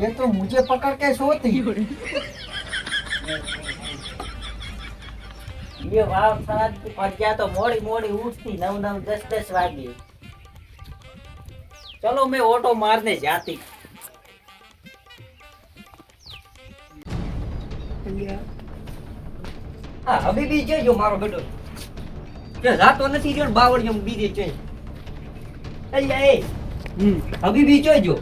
ये तो मुझे पकड़ के सोती। ये वाव साथ पड़ तो मोड़ी मोड़ी उठती 9 10 वागे। चलो मैं ऑटो मारने जाती। હા હવે બી જોજો મારો બેટો કે રાતો નથી જો બાવળિયો બીજે છે અલ્યા એ હવે બી જોજો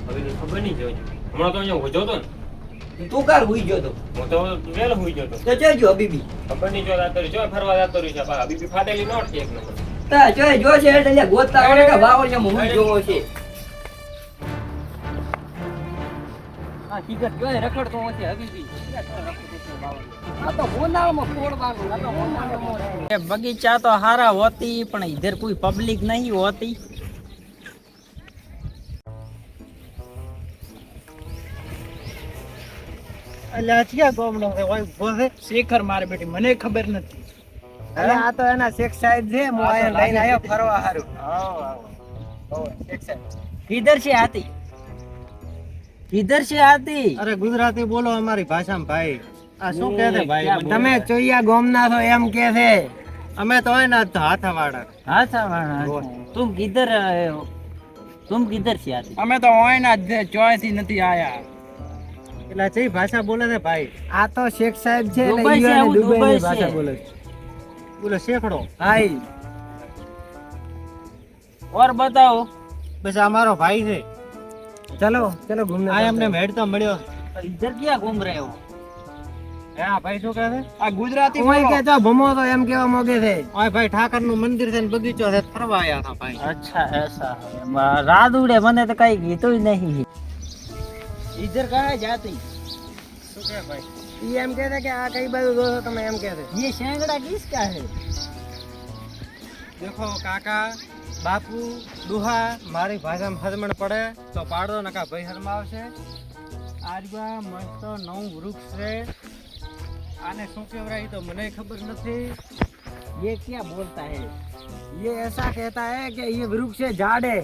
હવે તો ખબર નહીં જોજો હમણાં તો અહીંયા હોજો તો ને તું કાર હુઈ ગયો તો હું તો વેલો હોઈ ગયો તો જોજો હવે બી ખબર નહીં જો રાતો જો ફરવા જાતો રહ્યો છે બા બીબી ફાટેલી નોટ છે એક નંબર તા જો છે એટલે ગોતતા પડે કે બાવળિયો હું જોવો છે આ ટીકટ જો રખડતો નથી હવે બી આ તો હોનાળમાં ફોડવાનું આ તો હોનાળમાં ये बगीचा तो हारा होती पण इधर कोई पब्लिक नहीं होती। અલ્યા ક્યાં ગોમડો છે ઓય બોલે શેખર મારે બેટી મને ખબર નથી અરે આ તો એના શેખ સાહેબ છે હું આયા લઈને આયો ફરવા હારું આવો શેખ સાહેબ किधर से आती किधर से आती? અરે ગુજરાતી બોલો અમારી ભાષામાં ભાઈ આ શું કહે છે ભાઈ તમે ચોયા ગોમના છો એમ કહે છે અમે તો હોય ને હાથાવાડા हाँ था तुम किधर आए हो? तुम किधर से आती? અમે તો હોય ના ચોય થી નથી આયા એટલે જે ભાષા બોલે છે ભાઈ આ તો શેખ સાહેબ છે ને દુબઈ से ઈયોને આવું, દુબઈની દુબઈ ભાષા से। બોલે છે બોલો શેખડો हाय और बताओ। બસ આ મારો ભાઈ છે ચલો ચલો ઘૂમને આ એમને ભેટ તો મળ્યો इधर क्या घूम रहे हो? હે આ ભાઈ શું કહે છે આ ગુજરાતી ઓય કે જો ભમો તો એમ કેવા માંગે છે ઓય ભાઈ ઠાકર નું મંદિર છે ને બગીચો છે ફરવા આયા હતા ભાઈ अच्छा ऐसा है रात उड़े मैंने तो कहीं गीतो ही नहीं। इधर कहाँ जाती? શું કહે ભાઈ ઈ એમ કહે છે કે આ કઈ બાજુ જો છો તમે એમ કહે છે ये शेंगड़ा किसका है? દેખો કાકા બાપુ દુહા મારી ભાષામાં હરમણ પડે તો પાડો નકા ભાઈ હરમાવશે આજવા મસ્ત નવું વૃક્ષ છે આને શું કહેવાય તો મને ખબર નથી ये क्या बोलता है? ये ऐसा कहता है कि ये वृक्ष है झाड़ है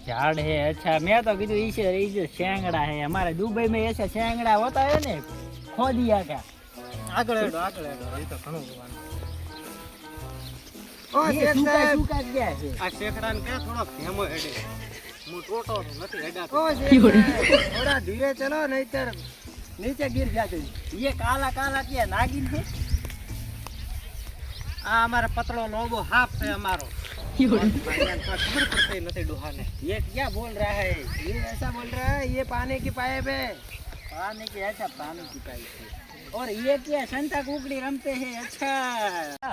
झाड़ है। अच्छा मैं तो किधर इसे शेंगड़ा है। हमारे दुबई में ऐसा शेंगड़ा होता है ने खो दिया क्या? આગળ હેડો એ તો ઘણું જોવાનું ઓ ये શેખ सूखा સાહેબ सूखा क्या है? આ શેખડાને કે થોડો ધેમો હેડે હું ટોટો નથી હેડાતો ઓ શેખ સાહેબ, થોડા ધીરે ચલો નહીતર નીચે ગીર જાતે ये काला काला क्या नागिन है? આ અમારો પતળો લોબો હાફ છે અમારો ખબર પડતી નથી ડોહાને ये क्या बोल रहा है? ये ऐसा बोल रहा है ये पानी की पाइप है पानी की अच्छा पानी की पाइप है। और ये क्या संता कुकड़ी रमते हैं? अच्छा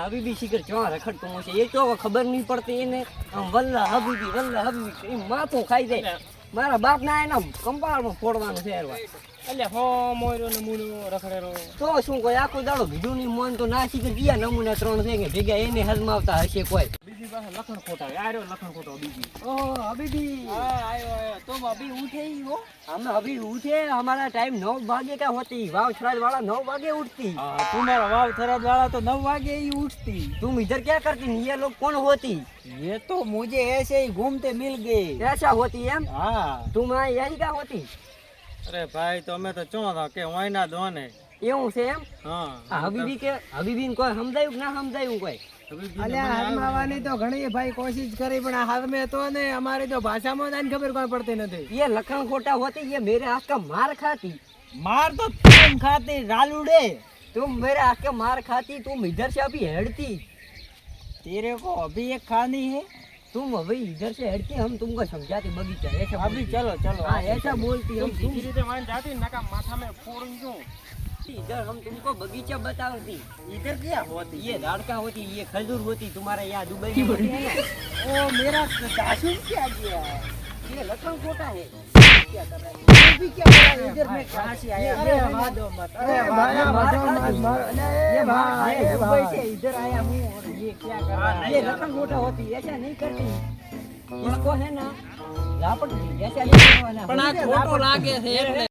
હવે બી શિખર ચવા રખડતો હશે એ તો ખબર નહીં પડતી એને આમ વલ્લા હબીબી એ માથું ખાઈ જાય મારા બાપ ના એના કંપાળમાં ફોડવાનું છે યાર એટલે હો મોયરો ને મૂળો રખડેલો તો શું કોઈ આખો દાડો ભીડું ની મન તો ના શીખર ગયા નમૂના 3 છે કે ભેગા એને હજમાવતા હશે કોઈ બીજી પાસે લખણ ખોટા આર્યો લખણ ખોટો બીજી ઓહ હબીબી હા આયો तुम अभी उठे ही हो? हम अभी उठे हमारा टाइम 9 बजे का होती वाव छराज वाला 9 बजे उठती तुम्हारा वाव थराद वाला तो 9 वागे ही उठती। तुम इधर क्या करती ये लोग कौन होती ये तो मुझे ऐसे ही घूमते मिल गए। ऐसा होती है हाँ तुम यही क्या होती અરે ભાઈ તો અમે તો ચો કે વાયના દો ને એવું છે એમ હા હબીબી ને કોઈ સમજાયું કે ના સમજાયું કોઈ અલ્યા હરમાવાની તો ઘણી ભાઈ કોશિશ કરી પણ આ હાથ में તો ને અમારી તો ભાષામાં જ ખબર કોઈ પડતી નથી ये लखन खोटा होती ये मेरे हाथ का मार खाती मार तो तुम खाते रालूड़े। तुम मेरे हाथ का मार खाती तुम इधर से अभी हेड़ती तेरे को अभी एक खानी है। तुम अभी इधर से हटके हम तुमको समझाते बगीचा ऐसा अभी बोलती। चलो चलो हाँ ऐसा बोलती हम तुम રીતે વાઈન જાતી નકા માથા में ફોડું જો इधर हम तुमको बगीचा बताती इधर क्या होती ये दाड़का होती ये खजूर होती तुम्हारे यहाँ दुबई में होती है ना ओ मेरा जासूस क्या किया? ये लखन खोटा है क्या कर रहा है? ये भी क्या कर रहा है? इधर मैं कहाँ से आया? अरे अरे मार दो मत। अरे भाई, मार मारो, खाती। मार, ये भाई ये दुबई भाई। से इधर आया हूँ और ये क्या कर रहा है नहीं, ये लखन खोटा होती ऐसा नहीं करती इसको है ना लापट ऐसा नहीं करवाना પણ આ ખોટો લાગે છે એટલે